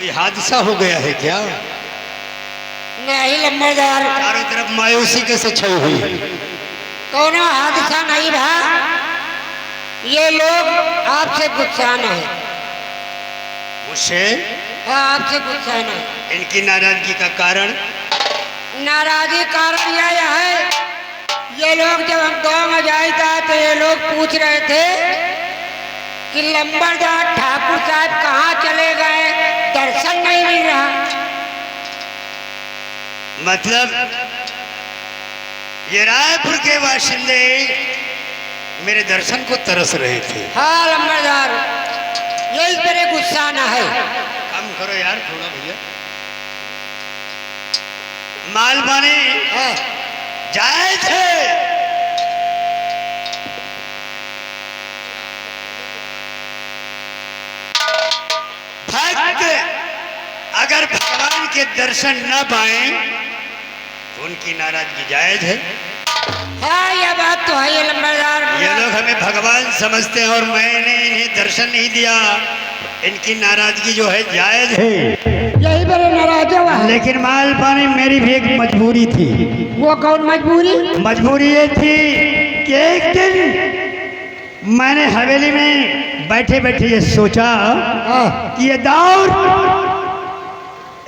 कोई हादसा हो गया है क्या? नहीं लंबरदार, चारों तरफ मायूसी कैसे छाई हुई है? कोनो हादसा नहीं भा। ये लोग आपसे गुस्सा नहीं। मुझसे? हाँ, आपसे गुस्सा नहीं। इनकी नाराजगी का कारण? नाराजगी कारण यह है, ये लोग जब हम गाँव में जाए था तो ये लोग पूछ रहे थे कि लंबरदार ठाकुर साहब कहाँ चले गए, दर्शन नहीं मिल रहा। मतलब ये रायपुर के बाशिंदे मेरे दर्शन को तरस रहे थे। हाँ लंबरदार, यही मेरे गुस्सा न है। कम करो यार थोड़ा भैया। मालवानी जाए थे। भक्त अगर भगवान के दर्शन न पाए तो उनकी नाराजगी जायज है। हाँ यह बात तो है ये लंबरदार। ये लोग हमें भगवान समझते हैं और मैंने इन्हें दर्शन नहीं दिया, इनकी नाराजगी जो है जायज है। यही मेरे नाराज हुआ है। लेकिन मालपानी मेरी भी एक मजबूरी थी। वो कौन मजबूरी? मजबूरी ये थी कि एक दिन मैंने हवेली में बैठे बैठे ये सोचा कि ये दौर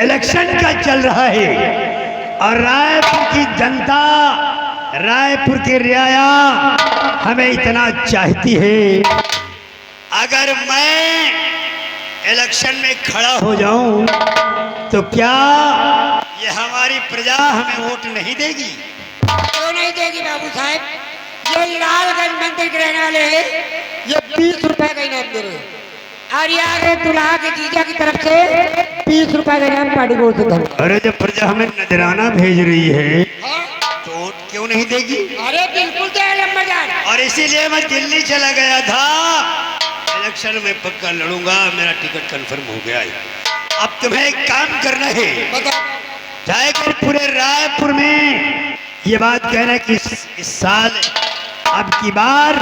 इलेक्शन का चल रहा है और रायपुर की जनता, रायपुर की रियाया हमें इतना चाहती है। अगर मैं इलेक्शन में खड़ा हो जाऊं तो क्या ये हमारी प्रजा हमें वोट नहीं देगी? क्यों नहीं देगी बाबू साहब? ये लालगंज मंदिर के रहने वाले हैं, ये 20 रुपए का इनाम दे रहे हैं और ये आगे दुल्हा के जीजा की तरफ से 20 रुपए का इनाम पार्टी को देते हैं। अरे जब प्रजा हमें नजराना भेज रही है हाँ? तो वोट क्यों नहीं देगी? अरे बिल्कुल दे लंबरदार। और इसीलिए मैं दिल्ली चला गया था। इलेक्शन में पक्का लड़ूंगा, मेरा टिकट कंफर्म हो गया है। अब तुम्हें एक काम करना है, जाकर पूरे रायपुर में ये बात कहना कि इस साल अब की बार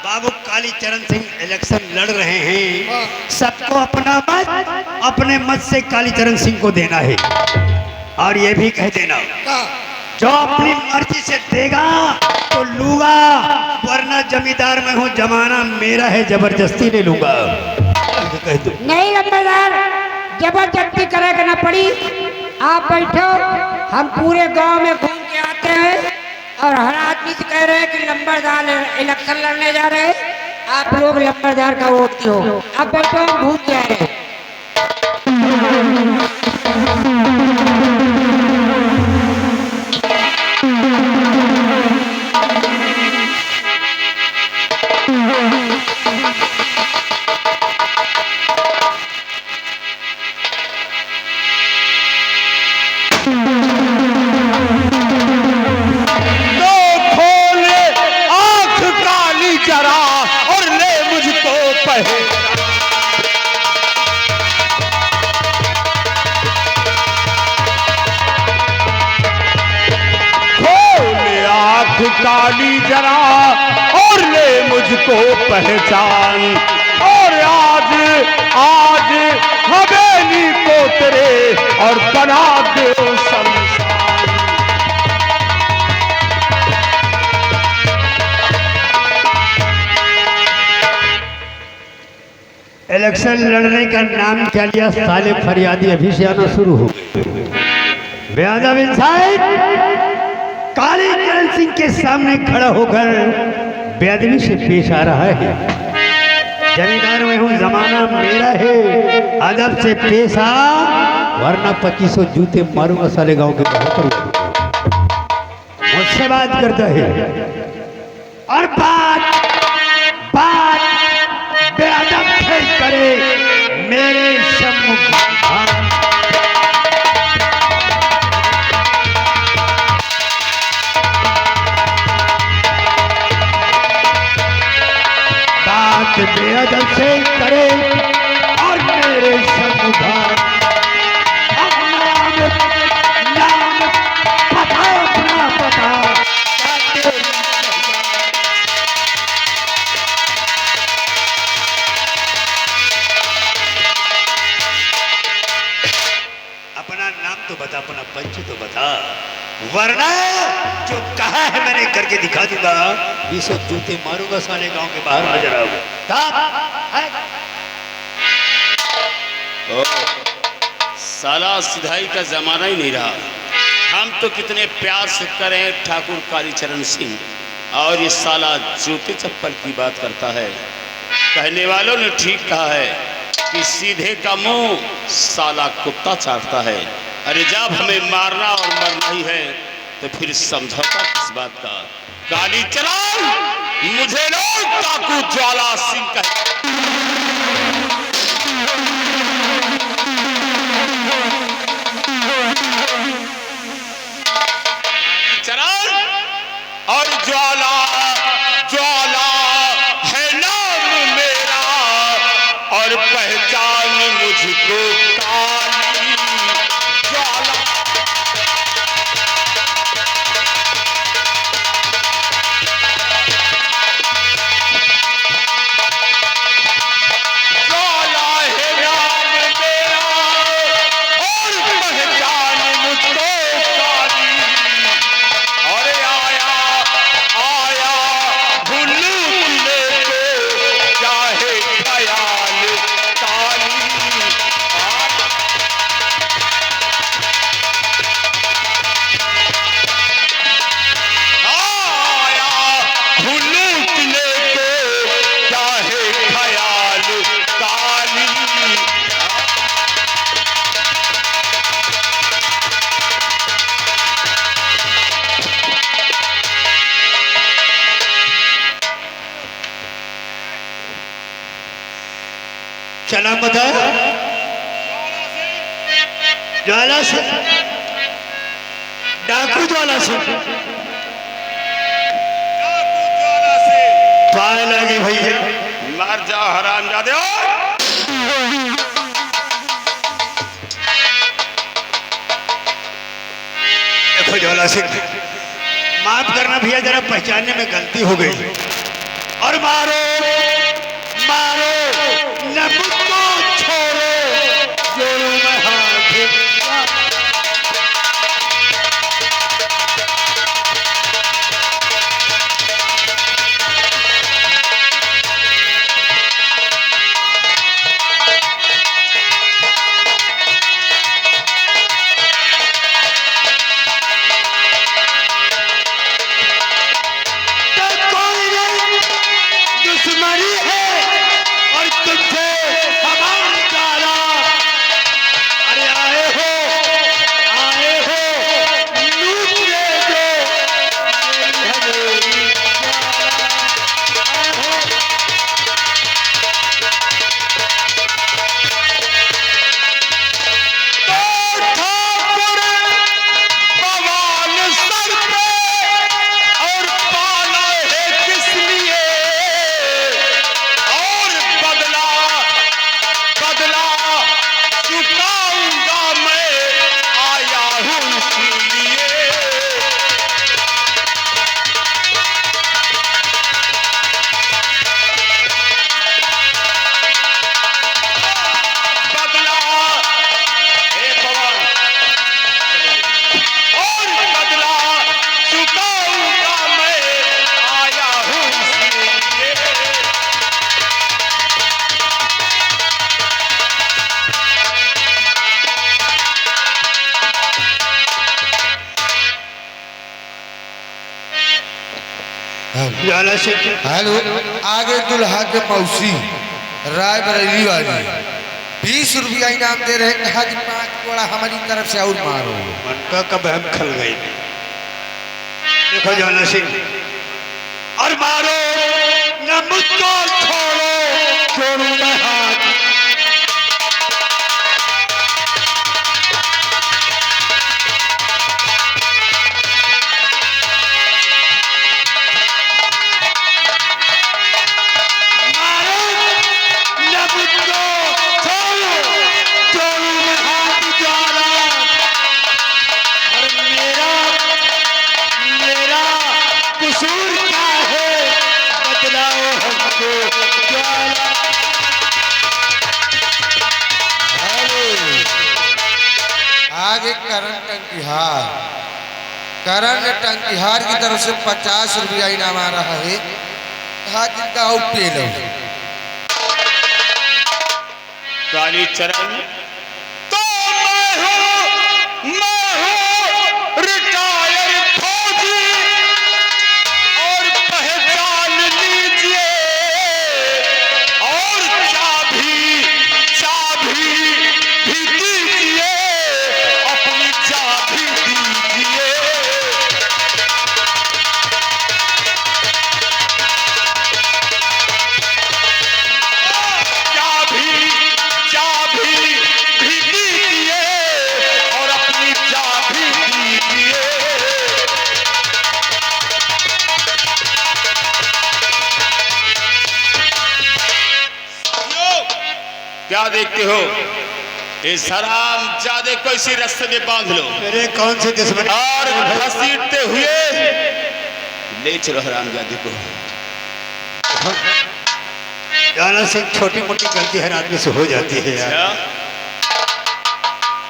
बाबू कालीचरण सिंह इलेक्शन लड़ रहे हैं, सबको अपना मत अपने मत से कालीचरण सिंह को देना है। और ये भी कह देना जो अपनी मर्जी से देगा तो लूंगा, वरना जमींदार में हूँ, जमाना मेरा है, जबरदस्ती ले लूंगा। कह दो। नहीं लंबरदार, जबरदस्ती करेगा ना पड़ी। आप बैठो, हम पूरे गांव में घूम के आते हैं और हर आदमी से कह रहे हैं कि लंबरदार इलेक्शन लड़ने जा रहे हैं, आप लोग लंबरदार का वोट दो। अब बैठो, हम घूम के आ रहे हैं। काली जरा और ले मुझको पहचान, और आज आज हवेली को तेरे और बना दे शमशान। इलेक्शन लड़ने का नाम क्या लिया? साले फरियादी अभी से आना शुरू हो गए। बेअदब इंसान कालीचरण सिंह के सामने खड़ा होकर बेअदबी से पेश आ रहा है। जमींदार में हूँ, जमाना मेरा है, अदब से पेश आ, वरना 2500 जूते मारूंगा साले गांव के बाहर करूंगा। मुझसे बात करता है और बात बेअदब से करे मेरे सम्मुख। बेअदब से करे और मेरे सम्मुख। नाम पता अपना पता बता, अपना पंच तो बता, वरना जो कहा है मैंने करके दिखा दूंगा। 20 जूते मारूंगा, साले गांव के बाहर नजर आओगे। साला सिधाई का जमाना ही नहीं रहा। हम तो कितने प्यार से करें ठाकुर कालीचरण सिंह, और ये साला जूते चप्पल की बात करता है। कहने वालों ने ठीक कहा है कि सीधे का मुंह साला कुत्ता चाटता है। अरे जब हमें मारना और मरना ही है तो फिर समझौता किस बात का। कालीचरण, मुझे लोग ठाकुर ज्वाला सिंह कहते। और ज्वाला ज्वाला है नाम मेरा, और पहचान मुझको काली ज्वाला। ज्वाला है नाम मेरा, और पहचान मुझको काली। अरे आया आया भुल्लू लेके, चाहे ख्याल काली। आया भुल्लू लेके, चाहे ख्याल काली। चला बता, ज्वाला से डाकू ज्वाला से पाए लगे भैया। मर जा हरामजादे। देखो ज्वाला सिंह, माफ करना भैया, जरा पहचानने में गलती हो गई। और मारो मारो न मुझको छोड़ो, जोड़ू मैं हाथ। कोई नहीं, दुश्मनी है और तुमसे हमारी ज्वाला। अरे आए हो लूट ले दो मेरी हवेली ज्वाला। आए हो। तो ठाकुर पवन सर पे, और पाला है किस लिए, और बदला बदला चुकाऊंगा मैं, आया हूँ इसीलिए। बदला हे पवन, और बदला चुकाऊंगा मैं, आया हूँ इसीलिए। ज्वाला सिंह, हेलो, आगे दुल्हा के मौसी राय बरेली वाली 20 रुपया इनाम दे रहे, कहा कि 5 कोड़ा हमारी तरफ से और मारो। मनका का बहम खल गई। देखो ज्वाला सिंह, और मारो न मुझको छोड़ो, जोड़ू मैं हाथ। मारो न मुझको छोड़ो, जोड़ू मैं हाथ ज्वाला। और मेरा कसूर क्या है, बतलाओ हमको ज्वाला। आगे करण टंकिहार की तरफ से 50 रुपया इनाम आ रहा है। कहा जिनका और पेल कालीचरण तो मैं हूँ रिटायर फौजी और पहचान लीजिए और चाबी भी दीजिए, अपनी चाबी दीजिए। चाबी भी दीजिए और अपनी चाबी दीजिए। क्या देखते हो? इस हराम जादे को इसी रास्ते में बांध लो मेरे कौन से दुश्मन और घसीटते हुए ले चलो हराम जादे को। जाना सिंह, छोटी मोटी गलती हर आदमी से हो जाती है यार।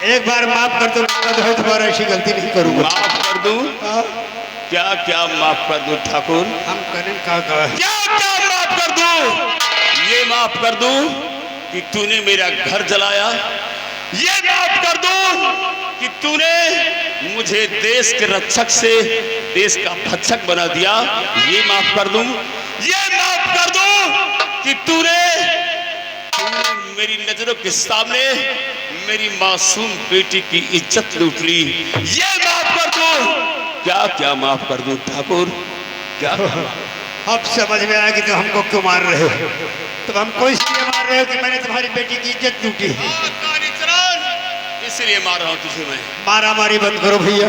एक बार माफ कर दो, दोबारा ऐसी गलती नहीं करूंगा। माफ कर दूं? क्या क्या माफ कर दूं ठाकुर? हम करें क्या क्या क्या माफ कर दूं? ये माफ कर दूं कि तूने मेरा घर जलाया, ये माफ कर दूं कि तूने मुझे देश के रक्षक से देश का भक्षक बना दिया, ये माफ कर दूं। ये माफ कर दूं कि तूने मेरी नजरों के सामने मेरी मासूम बेटी की इज्जत लूट ली, ये माफ कर दूं। क्या क्या माफ कर दूं ठाकुर? क्या अब समझ में आया कि तुम हमको क्यों मार रहे हो। तुम हमको इसलिए मार रहे हो कि मैंने तुम्हारी बेटी की इज्जत लूटी है। इसलिए मार रहा हूं तुझे मैं। मारा मारी बंद करो भैया।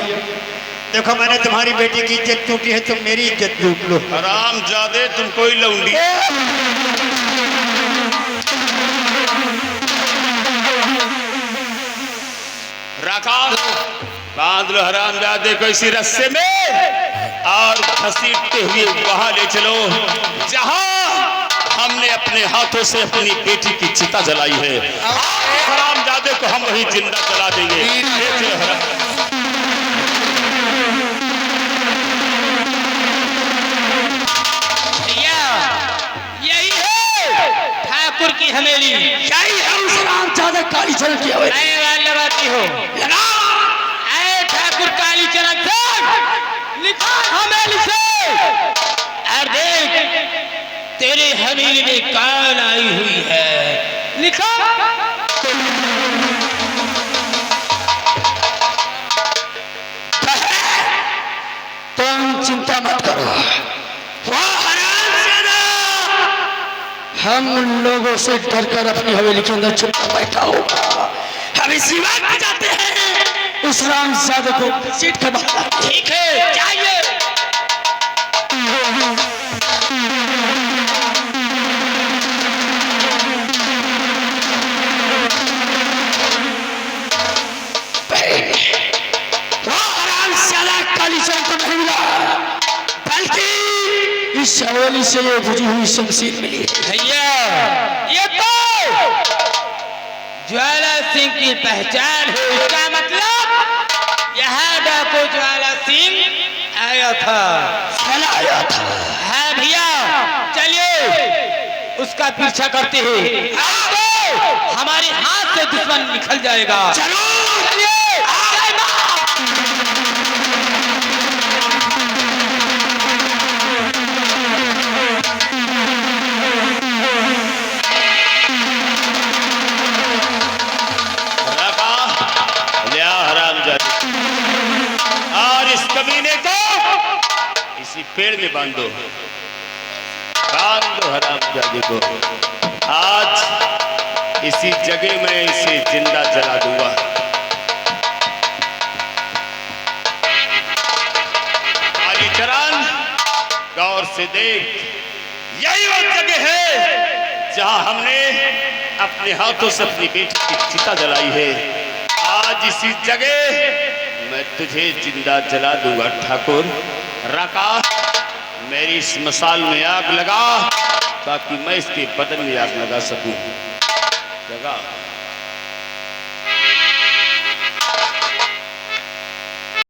देखो मैंने तुम्हारी बेटी की इज्जत लूटी है, तुम मेरी इज्जत लूट लो। हराम जादे, तुम कोई लौंडी। रखा बांध लो हराम जादे को इसी रस्से में और घसीटते हुए वहां ले चलो जहां हमने अपने हाथों से अपनी बेटी की चिता जलाई है। हराम जादे को हम वही जिंदा जला देंगे। ले चलो हराम। यही है ठाकुर की हवेली। यही है उस रामचादर कालीचरण की हवेली। नए वाल लगाती हो लगा ऐ ठाकुर कालीचरण से लिखा हवेली से। और देख तेरे हवेली में काल आई हुई है, लिखा। तुम चिंता मत करो, वो हरामजादा हम उन लोगों से डर कर अपनी हवेली के अंदर छुपकर बैठा होगा। हम इसी बात पे जाते हैं, उस रामजादे को सीट के बाहर। ठीक है, चाहिए। इस हवेली से ये बुझी हुई शमशीर मिली है। भैया ये तो ज्वाला सिंह की पहचान है। इसका मतलब यहाँ डाकू ज्वाला सिंह आया था। आया था। हाँ भैया, चलिए उसका पीछा करते हैं। अब तो हमारे हाथ से दुश्मन निकल जाएगा। चलो चलिए। कमीने को इसी पेड़ में बांधो हरामजादे को। आज इसी जगह में इसे जिंदा जला दूंगा। कालीचरण गौर से देख, यही वो जगह है जहां हमने अपने हाथों से अपनी बेटी की चिता जलाई है। आज इसी जगह मैं तुझे जिंदा जला दूंगा ठाकुर। रका मेरी इस मसाल में आग लगा ताकि मैं इसके बदन में आग लगा सकूं। लगा।